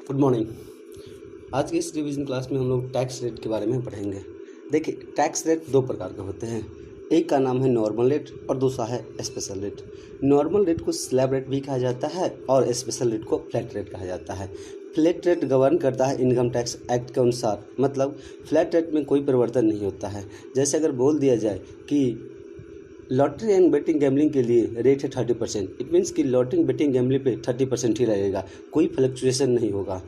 Good morning. आज की इस रिवीजन क्लास में हम लोग टैक्स रेट के बारे में पढ़ेंगे। देखिए, टैक्स रेट दो प्रकार के होते हैं। एक का नाम है नॉर्मल रेट और दूसरा है स्पेशल रेट। नॉर्मल रेट को स्लैब रेट भी कहा जाता है और स्पेशल रेट को फ्लैट रेट कहा जाता है। फ्लैट रेट गवर्न करता है इनकम टैक्स एक्ट के अनुसार, मतलब फ्लैट रेट में कोई परिवर्तन नहीं होता है। जैसे अगर बोल दिया जाए कि लॉटरी एंड बेटिंग गैम्बलिंग के लिए रेट है 30%, इट मीन्स कि लॉटरी बेटिंग गैम्बलिंग पे 30% ही रहेगा, कोई फ्लक्चुएशन नहीं होगा।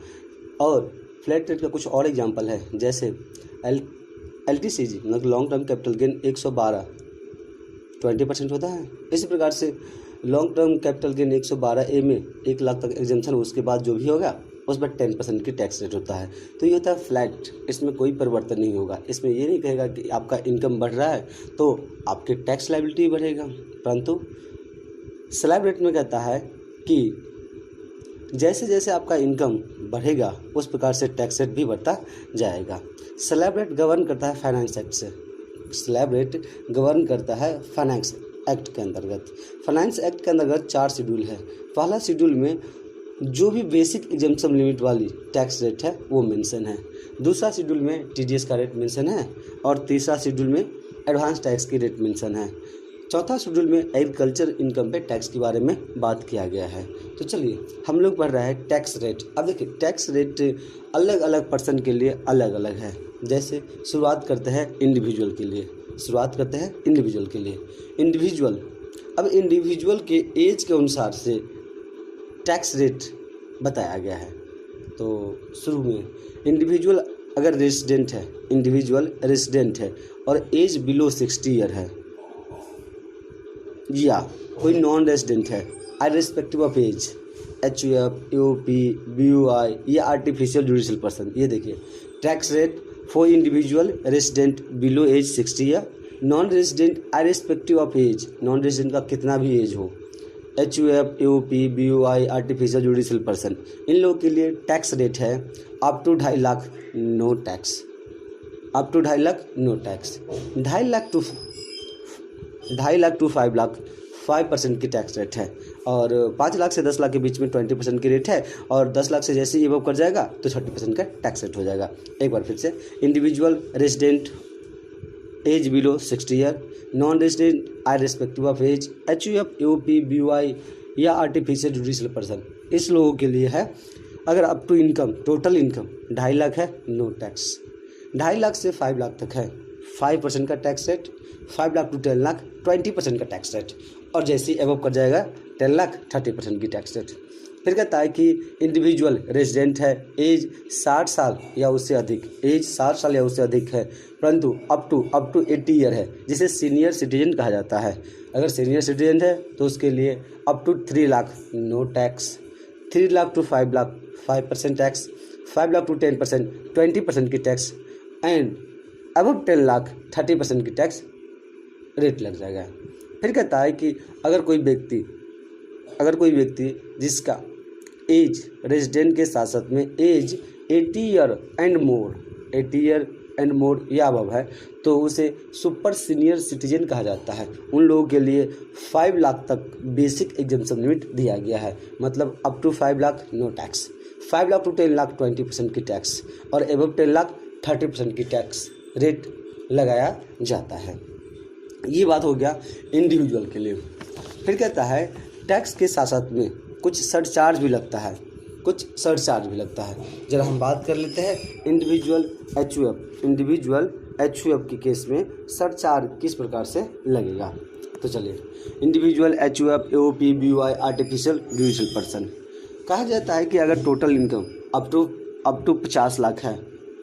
और फ्लैट रेट का कुछ और एग्जांपल है, जैसे LTCG मतलब लॉन्ग टर्म कैपिटल गेन 112 20% होता है। इसी प्रकार से long term capital gain 112A में 1 लाख तक एग्जेम्पशन, उसके बाद जो भी होगा उस पर 10% की टैक्स रेट होता है। तो ये होता है फ्लैट, इसमें कोई परिवर्तन नहीं होगा। इसमें ये नहीं कहेगा कि आपका इनकम बढ़ रहा है तो आपकी टैक्स लायबिलिटी बढ़ेगा, परंतु स्लैब रेट में कहता है कि जैसे जैसे आपका इनकम बढ़ेगा उस प्रकार से टैक्स रेट भी बढ़ता जाएगा। स्लैब रेट गवर्न करता है फाइनेंस एक्ट से। स्लैब रेट गवर्न करता है फाइनेंस एक्ट के अंतर्गत। फाइनेंस एक्ट के अंतर्गत 4 शेड्यूल है। पहला शेड्यूल में जो भी बेसिक एग्जेम्पशन लिमिट वाली टैक्स रेट है वो मेंशन है। दूसरा शेड्यूल में TDS का रेट मेंशन है और तीसरा शेड्यूल में एडवांस टैक्स की रेट मेंशन है। चौथा शेड्यूल में एग्रीकल्चर इनकम पे टैक्स के बारे में बात किया गया है। तो चलिए हम लोग पढ़ रहे हैं टैक्स रेट। अब देखिए, टैक्स रेट अलग अलग पर्सन के लिए अलग अलग है। जैसे शुरुआत करते हैं इंडिविजुअल के लिए। अब इंडिविजुअल के एज के अनुसार से टैक्स रेट बताया गया है। तो शुरू में इंडिविजुअल अगर रेजिडेंट है और एज बिलो 60 ईयर है, या कोई नॉन रेजिडेंट है irrespective of age, HUF, AOP, BUI या आर्टिफिशियल जुडिशियल पर्सन। ये देखिए, tax rate for individual resident below age 60 year, non resident irrespective of age, non resident का कितना भी एज हो, HUF, AOP, BUI, artificial judicial person, इन लोगों के लिए टैक्स रेट है up to 2.5 lakh no tax. 2.5 lakh to 5 lakh 5% की टैक्स रेट है। और 5 लाख से 10 लाख के बीच में 20% की रेट है। और 10 लाख से जैसे ही एबव कर जाएगा तो 30% का टैक्स रेट हो जाएगा। एक बार फिर से, individual resident age below 60 year, non resident irrespective of age, HUF, AOP, BUI या आर्टिफिशियल जुडिशियल पर्सन, इस लोगों के लिए है अगर up to income, total income 2.5 lakh है, नो टैक्स। 2.5 लाख से 5 लाख तक है 5% का tax rate, 5 lakh to 10 lakh 20% का टैक्स रेट, और जैसे ही एबव कर जाएगा 10 लाख 30% की टैक्स रेट। फिर कहता है कि इंडिविजुअल रेजिडेंट है, एज 60 साल या उससे अधिक है, परंतु अप टू 80 ईयर है, जिसे सीनियर सिटीजन कहा जाता है। अगर सीनियर सिटीजन है तो उसके लिए up to 3 lakh no tax, 3 lakh to 5 lakh 5% tax, 5 lakh to 10% 20% की टैक्स, एंड अबव 10 लाख 30% की टैक्स रेट लग जाएगा। फिर कहता है कि अगर कोई व्यक्ति जिसका एज रेजिडेंट के साथ साथ में एज 80 ईयर एंड मोर या अबव है तो उसे सुपर सीनियर सिटीजन कहा जाता है। उन लोगों के लिए 5 लाख तक बेसिक एग्जेम्पशन लिमिट दिया गया है, मतलब up to 5 lakh no tax, 5 lakh to 10 lakh 20% की टैक्स, और एबव 10 लाख 30% की टैक्स रेट लगाया जाता है। ये बात हो गया इंडिविजुअल के लिए। फिर कहता है टैक्स के साथ साथ में कुछ सरचार्ज भी लगता है। जरा हम बात कर लेते हैं इंडिविजुअल HUF के केस में सरचार्ज किस प्रकार से लगेगा। तो चलिए, individual HUF, AOP, BUI, artificial judicial person, कहा जाता है कि अगर total income up to 50 lakh है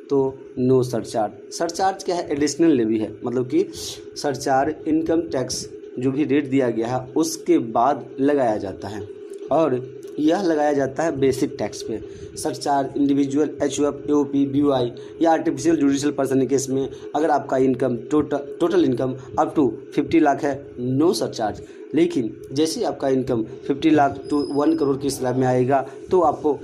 तो नो सरचार्ज क्या है? एडिशनल लेवी है, मतलब कि सरचार्ज इनकम टैक्स जो भी रेट दिया गया है उसके बाद लगाया जाता है, और यह लगाया जाता है बेसिक टैक्स पे। Surcharge individual HUF, AOP, BUI या आर्टिफिशियल जुडिशियल पर्सन के केस में अगर आपका income total income up to 50 lakh है, नो सरचार्ज। लेकिन जैसे ही आपका इनकम 50 लाख टू 1 करोड़ की स्लैब में आएगा तो आपको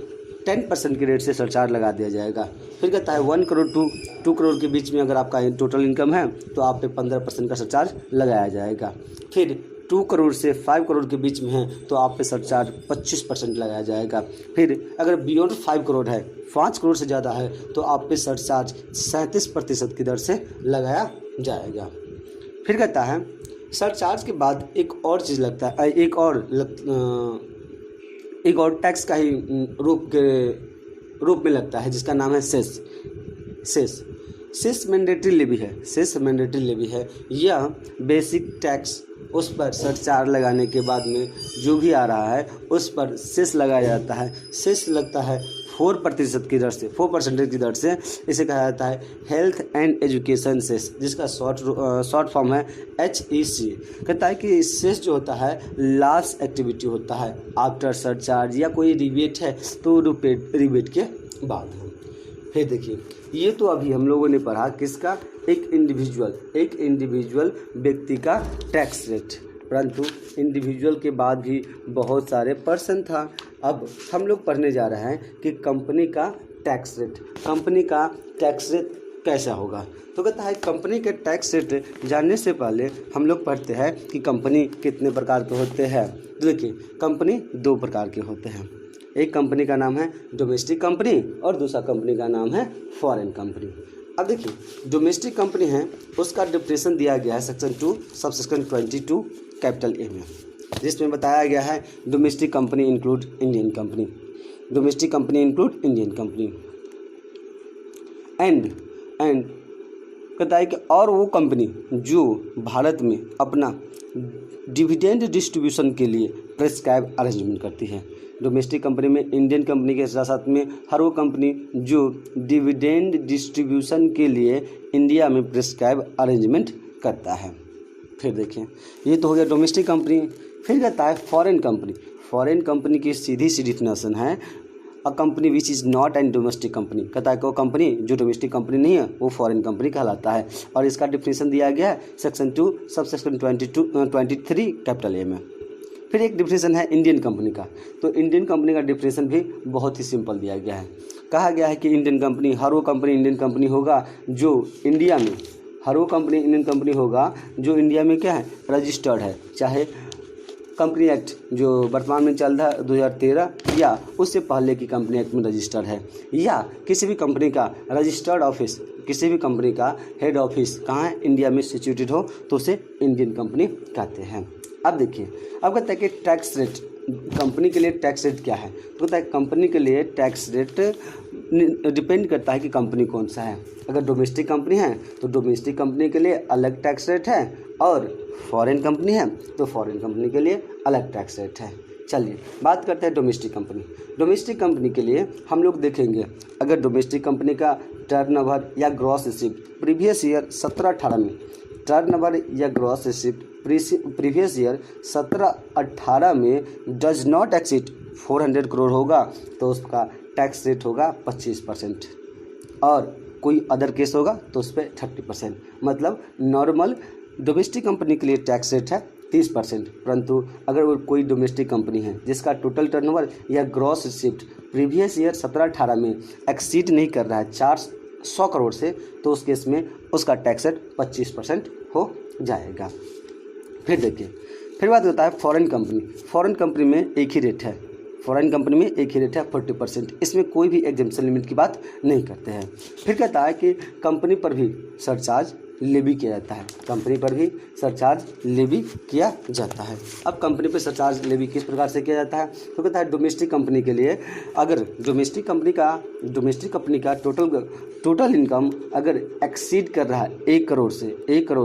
10% के रेट से सरचार्ज लगा दिया जाएगा। फिर कहता है 1 करोड़ टू 2 करोड़ के बीच में अगर आपका टोटल इनकम है तो आप पे 15% का सरचार्ज लगाया जाएगा। फिर 2 करोड़ से 5 करोड़ के बीच में है तो आप पे सरचार्ज 25% लगाया जाएगा। फिर अगर बियॉन्ड 5 करोड़ है, 5 करोड़ से ज़्यादा है तो आप पे सरचार्ज 37% की दर से लगाया जाएगा। फिर कहता है सरचार्ज के बाद एक और चीज़ लगता है, एक और टैक्स का ही रूप में लगता है जिसका नाम है सेस मैंडेटरी लेवी है। सेस मैंडेटरी लेवी है यह बेसिक टैक्स, उस पर सरचार्ज लगाने के बाद में जो भी आ रहा है उस पर सेस लगाया जाता है। सेस लगता है 4% की दर से, 4% की दर से। इसे कहा जाता है हेल्थ एंड एजुकेशन सेस, जिसका शॉर्ट फॉर्म है HEC। कहता है कि सेस जो होता है लास्ट एक्टिविटी होता है आफ्टर सरचार्ज, या कोई रिबेट है तो रिबेट के बाद है। फिर देखिए ये तो अभी हम लोगों ने पढ़ा किसका, एक इंडिविजुअल व्यक्ति का टैक्स रेट, परंतु इंडिविजुअल के बाद भी बहुत सारे पर्सन था। अब हम लोग पढ़ने जा रहे हैं कि कंपनी का टैक्स रेट कैसा होगा। तो कहता है कंपनी के टैक्स रेट जानने से पहले हम लोग पढ़ते हैं कि कंपनी कितने प्रकार के होते हैं। तो देखिए कंपनी 2 प्रकार के होते हैं, एक कंपनी का नाम है डोमेस्टिक कंपनी और दूसरा कंपनी का नाम है फॉरेन कंपनी। अब देखिए डोमेस्टिक कंपनी है उसका डिफिनेशन दिया गया है सेक्शन 2 सबसेक्शन 22 कैपिटल ए में, जिसमें बताया गया है domestic company include Indian company, domestic company include Indian company and कहता है कि और वो कंपनी जो भारत में अपना डिविडेंड डिस्ट्रीब्यूशन के लिए प्रेस्क्राइब अरेंजमेंट करती है। डोमेस्टिक कंपनी में इंडियन कंपनी के साथ साथ में हर वो कंपनी जो डिविडेंड डिस्ट्रीब्यूशन के लिए इंडिया में प्रेस्क्राइब अरेंजमेंट करता है। फिर देखिए ये तो हो गया डोमेस्टिक कंपनी। फिर कहता है फॉरेन कंपनी। फॉरेन कंपनी की सीधी डिफिनेशन है a company which is not an domestic company. कहता है कि वो कंपनी जो डोमेस्टिक कंपनी नहीं है वो फॉरेन कंपनी कहलाता है, और इसका डिफिनेशन दिया गया है सेक्शन 2 सबसेक्शन 23 कैपिटल ए में। फिर एक डिफिनेशन है इंडियन कंपनी का। तो इंडियन कंपनी का डिफिनेशन भी बहुत ही सिंपल दिया गया है। कहा गया है कि इंडियन कंपनी हर वो कंपनी इंडियन कंपनी होगा जो इंडिया में, हर वो कंपनी इंडियन कंपनी होगा जो इंडिया में क्या है रजिस्टर्ड है, चाहे कंपनी एक्ट जो वर्तमान में चल रहा है 2013 या उससे पहले की कंपनी एक्ट में रजिस्टर्ड है, या किसी भी कंपनी का रजिस्टर्ड ऑफिस, किसी भी कंपनी का हेड ऑफिस कहाँ है इंडिया में सिचुएटेड हो तो उसे इंडियन कंपनी कहते हैं। अब देखिए अब कहता है कि टैक्स रेट, कंपनी के लिए टैक्स रेट क्या है। तो कहता है कंपनी के लिए टैक्स रेट डिपेंड करता है कि कंपनी कौन सा है। अगर डोमेस्टिक कंपनी है तो डोमेस्टिक कंपनी के लिए अलग टैक्स रेट है, और फॉरेन कंपनी है तो फॉरेन कंपनी के लिए अलग टैक्स रेट है। चलिए बात करते हैं डोमेस्टिक कंपनी। डोमेस्टिक कंपनी के लिए हम लोग देखेंगे अगर डोमेस्टिक कंपनी का टर्नओवर या ग्रॉस रिसीप्ट प्रीवियस ईयर 17-18 में, टर्नओवर या ग्रॉस रिसीप्ट प्रीवियस ईयर 17-18 में डज नॉट एक्सीड 400 करोड़ होगा तो उसका टैक्स रेट होगा 25%, और कोई अदर केस होगा तो उस पर 30%। मतलब नॉर्मल डोमेस्टिक कंपनी के लिए टैक्स रेट है 30%, परंतु अगर वो कोई डोमेस्टिक कंपनी है जिसका टोटल टर्नओवर या ग्रॉस रिसीप्ट प्रीवियस ईयर 17-18 में एक्सीड नहीं कर रहा है 400 करोड़ से, तो उस केस में उसका टैक्स रेट 25% हो जाएगा। फिर देखिए फिर बात होता है फॉरेन कंपनी। फॉरेन कंपनी में एक ही रेट है, फॉरेन कंपनी में एक ही रेट है 40%। इसमें कोई भी एग्जेम्पशन लिमिट की बात नहीं करते हैं। फिर कहता है कि कंपनी पर भी सरचार्ज लेवी किया जाता है, कंपनी पर भी सरचार्ज लेवी किया जाता है। अब कंपनी पर सरचार्ज लेवी किस प्रकार से किया जाता है। तो कहता है डोमेस्टिक कंपनी के लिए अगर डोमेस्टिक कंपनी का टोटल इनकम अगर एक्सीड कर रहा है 1 करोड़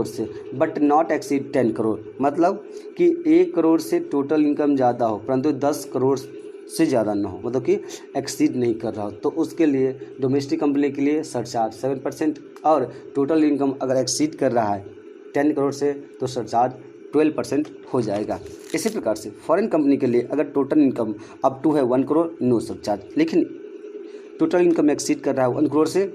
से बट नॉट एक्सीड 10 करोड़, मतलब कि 1 करोड़ से टोटल इनकम ज़्यादा हो परंतु 10 करोड़ से ज़्यादा ना हो, मतलब कि एक्सीड नहीं कर रहा हो, तो उसके लिए डोमेस्टिक कंपनी के लिए सरचार्ज 7%, और टोटल इनकम अगर एक्सीड कर रहा है 10 करोड़ से तो सरचार्ज 12% हो जाएगा। इसी प्रकार से फॉरेन कंपनी के लिए अगर टोटल इनकम अप टू है 1 करोड़ नो सरचार्ज, लेकिन टोटल इनकम एक्सीड कर रहा है 1 करोड़ से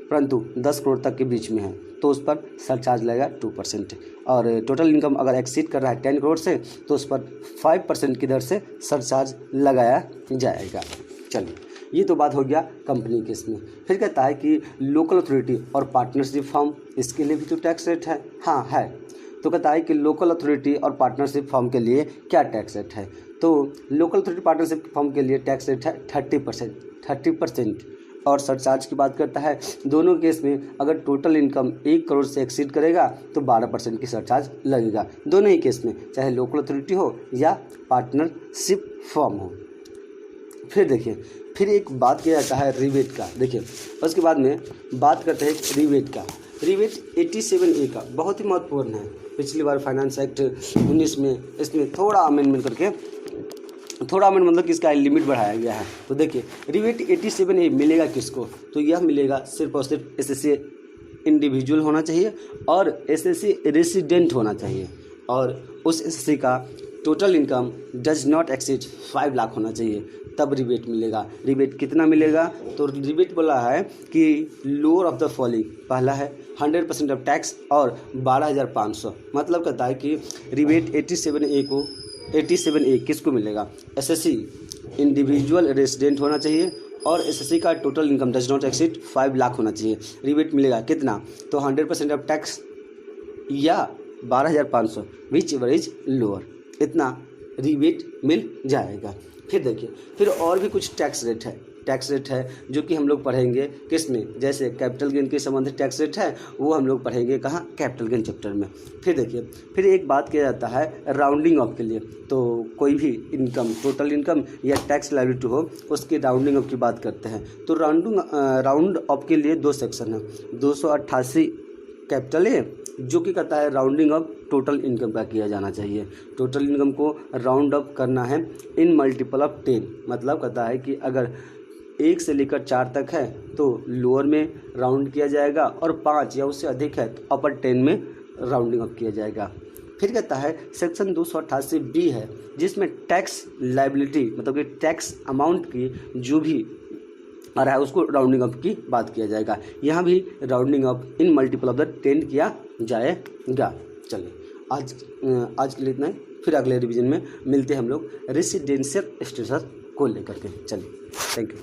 परंतु 10 करोड़ तक के बीच में है तो उस पर सरचार्ज लगेगा 2%, और टोटल इनकम अगर एक्सीड कर रहा है 10 करोड़ से तो उस पर 5% की दर से सरचार्ज लगाया जाएगा। चलिए ये तो बात हो गया कंपनी के इसमें। फिर कहता है कि लोकल अथॉरिटी और पार्टनरशिप फर्म, इसके लिए भी तो टैक्स रेट है। हाँ है, तो कहता है कि लोकल अथॉरिटी और पार्टनरशिप फॉर्म के लिए क्या टैक्स रेट है। तो लोकल अथॉरिटी पार्टनरशिप फॉर्म के लिए टैक्स रेट है 30%। और सरचार्ज की बात करता है, दोनों केस में अगर टोटल इनकम 1 करोड़ से एक्सीड करेगा तो 12% की सरचार्ज लगेगा, दोनों ही केस में, चाहे लोकल अथॉरिटी हो या पार्टनरशिप फॉर्म हो। फिर देखिए, फिर एक बात किया जाता है रिबेट का। देखिए उसके बाद में बात करते हैं रिबेट का। रिबेट 87A का बहुत ही महत्वपूर्ण है। पिछली बार फाइनेंस एक्ट 19 में इसमें थोड़ा अमेंडमेंट करके, थोड़ा अमेंड मतलब कि इसका लिमिट बढ़ाया गया है। तो देखिए रिबेट 87A मिलेगा किसको, तो यह मिलेगा सिर्फ और सिर्फ एसएससी इंडिविजुअल होना चाहिए और एसएससी रेसिडेंट होना चाहिए, और उस एसएससी का total income does not exceed 5 lakh होना चाहिए, तब रिबेट मिलेगा। रिबेट कितना मिलेगा, तो रिबेट बोला है कि लोअर ऑफ द फॉलोइंग, पहला है 100% ऑफ टैक्स और 12,500, मतलब कहता है कि रिबेट 87A किसको मिलेगा, एसएससी इंडिविजुअल रेसिडेंट होना चाहिए और एसएससी का total income does not exceed 5 lakh होना चाहिए। रिबेट मिलेगा कितना, तो 100% ऑफ टैक्स या 12,500 विच एवर इज लोअर, इतना रिबेट मिल जाएगा। फिर देखिए, फिर और भी कुछ टैक्स रेट है जो कि हम लोग पढ़ेंगे किस में, जैसे कैपिटल गेन के संबंधित टैक्स रेट है वो हम लोग पढ़ेंगे कहाँ, कैपिटल गेन चैप्टर में। फिर देखिए, फिर एक बात किया जाता है राउंडिंग ऑफ के लिए। तो कोई भी इनकम, टोटल इनकम या टैक्स लायबिलिटी हो, उसकी राउंडिंग ऑफ की बात करते हैं। तो राउंड ऑफ के लिए 2 सेक्शन है, 288 कैपिटल ए जो कि कहता है राउंडिंग ऑफ टोटल इनकम का किया जाना चाहिए। टोटल इनकम को राउंड अप करना है इन मल्टीपल ऑफ 10, मतलब कहता है कि अगर 1 से लेकर 4 तक है तो लोअर में राउंड किया जाएगा और 5 या उससे अधिक है तो अपर 10 में राउंडिंग अप किया जाएगा। फिर कहता है सेक्शन 288B है जिसमें टैक्स लायबिलिटी मतलब कि टैक्स अमाउंट की जो भी आ रहा है उसको राउंडिंग अप की बात किया जाएगा। यहाँ भी rounding up in multiple of the 10 किया जाएगा। चलिए आज के लिए इतना ही, फिर अगले रिवीजन में मिलते हैं हम लोग रेसिडेंशियल स्टेटस को लेकर के। चलिए, थैंक यू।